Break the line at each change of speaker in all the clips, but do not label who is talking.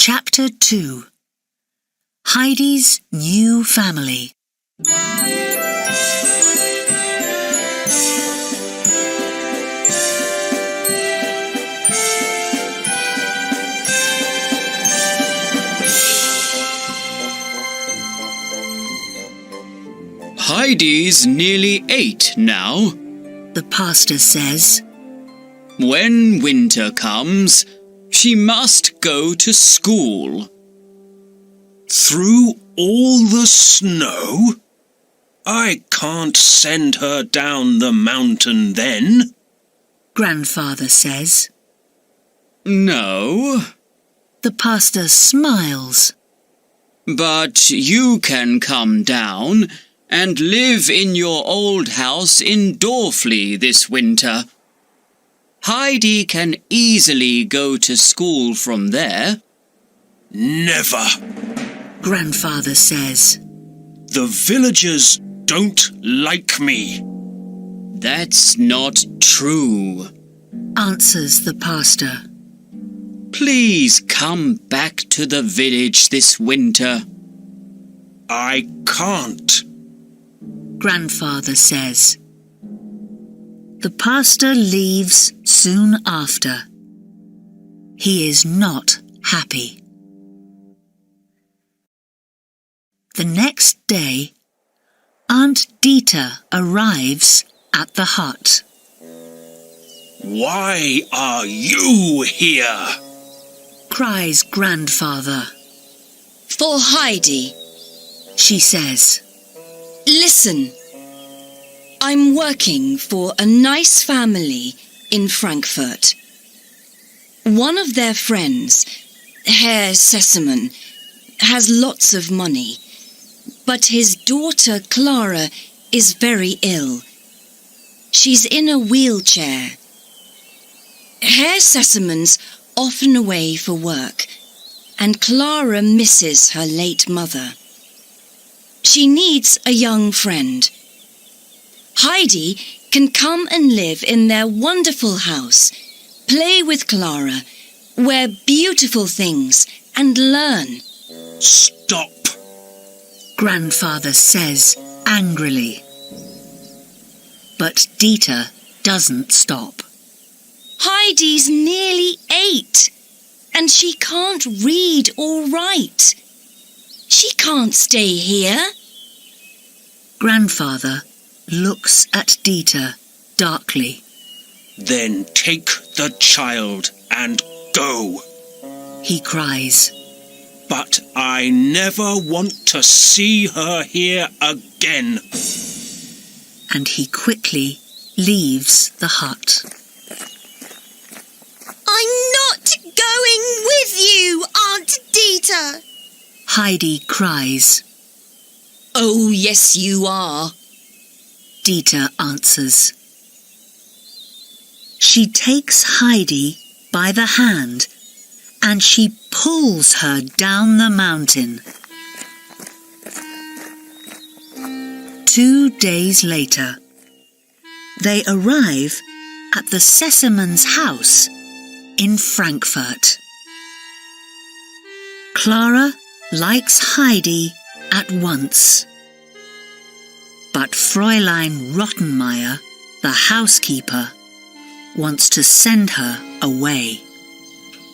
Chapter 2. Heidi's New Family.
Heidi's nearly 8 now,
The pastor says.
When winter comes, she must go to school.
Through all the snow? I can't send her down the mountain then.
Grandfather says.
No,
The pastor smiles.
but you can come down and live in your old house in Dorfley this winter. Heidi can easily go to school from there.
Never.
Grandfather says.
The villagers don't like me.
That's not true.
Answers the pastor.
Please come back to the village this winter.
I can't.
Grandfather says. The pastor leaves soon after. He is not happy. The next day, Aunt Dita arrives at the hut.
Why are you here?
Cries Grandfather.
For Heidi.
She says.
Listen, I'm working for a nice family in Frankfurt. One of their friends, Herr Sessemann, has lots of money, but his daughter Clara is very ill. She's in a wheelchair. Herr Sessemann's often away for work, and Clara misses her late mother. She needs a young friend. Heidi can come and live in their wonderful house, play with Clara, wear beautiful things, and learn.
Stop.
Grandfather says angrily. But Dita doesn't stop.
Heidi's nearly 8, and she can't read or write. She can't stay here.
Grandfather looks at Dita darkly.
Then take the child and go.
He cries.
But I never want to see her here again.
And he quickly leaves the hut.
I'm not going with you, Aunt Dita.
Heidi cries.
Oh, yes, you are.
Dita answers. She takes Heidi by the hand and she pulls her down the mountain. 2 days later, they arrive at the Sessemanns' house in Frankfurt. Clara likes Heidi at once. But Fräulein Rottenmeier, the housekeeper, wants to send her away.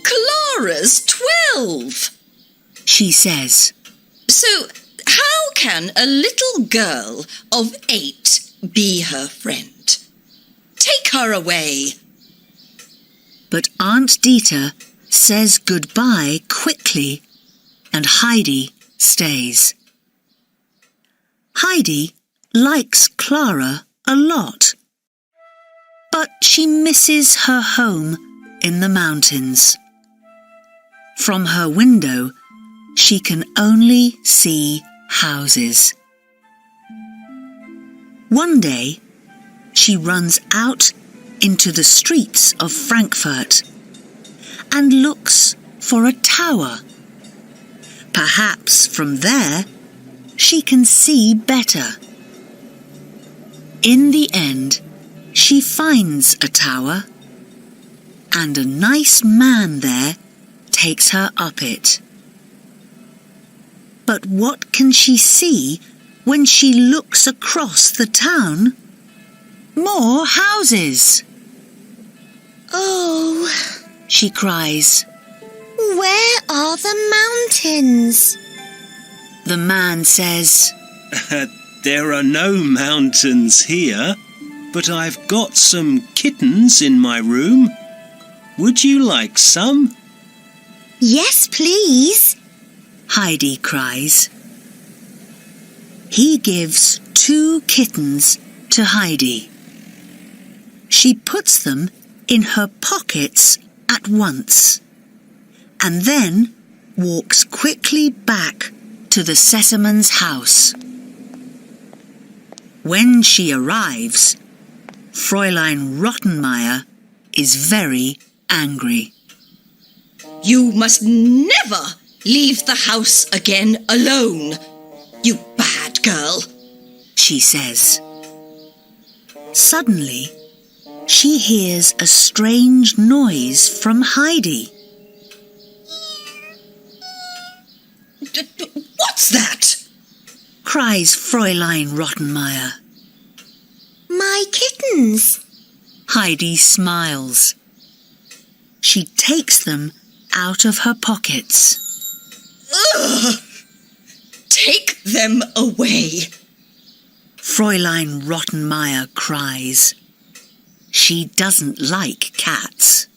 Clara's 12.
She says.
So how can a little girl of 8 be her friend? Take her away.
But Aunt Dita says goodbye quickly and Heidi stays. Heidi likes Clara a lot, but she misses her home in the mountains. From her window, she can only see houses. One day, she runs out into the streets of Frankfurt and looks for a tower. Perhaps from there, she can see better. In the end, she finds a tower and a nice man there takes her up it. But what can she see when she looks across the town? More houses.
Oh,
She cries.
where are the mountains?
The man says,
There are no mountains here, but I've got some kittens in my room. Would you like some?
Yes, please.
Heidi cries. He gives 2 kittens to Heidi. She puts them in her pockets at once, and then walks quickly back to the Sesamans' house. When she arrives, Fräulein Rottenmeier is very angry.
You must never leave the house again alone, you bad girl.
She says. Suddenly, she hears a strange noise from Heidi.
What's that?
Cries Fräulein Rottenmeier.
My kittens.
Heidi smiles. She takes them out of her pockets.
Ugh! Take them away.
Fräulein Rottenmeier cries. She doesn't like cats.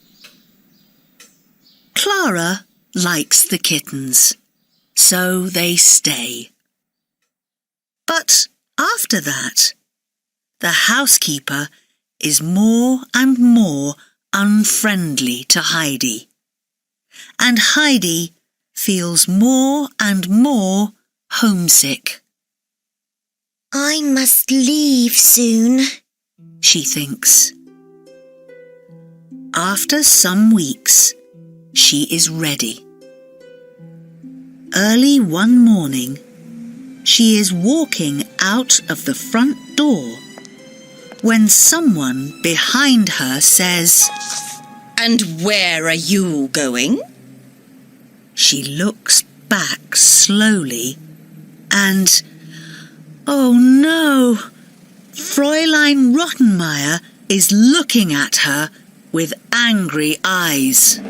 Clara likes the kittens, so they stay. But after that, the housekeeper is more and more unfriendly to Heidi, and Heidi feels more and more homesick.
I must leave soon.
She thinks. After some weeks, she is ready. Early one morning, she is walking out of the front door when someone behind her says,
And where are you going?
She looks back slowly and, oh no, Fräulein Rottenmeier is looking at her with angry eyes.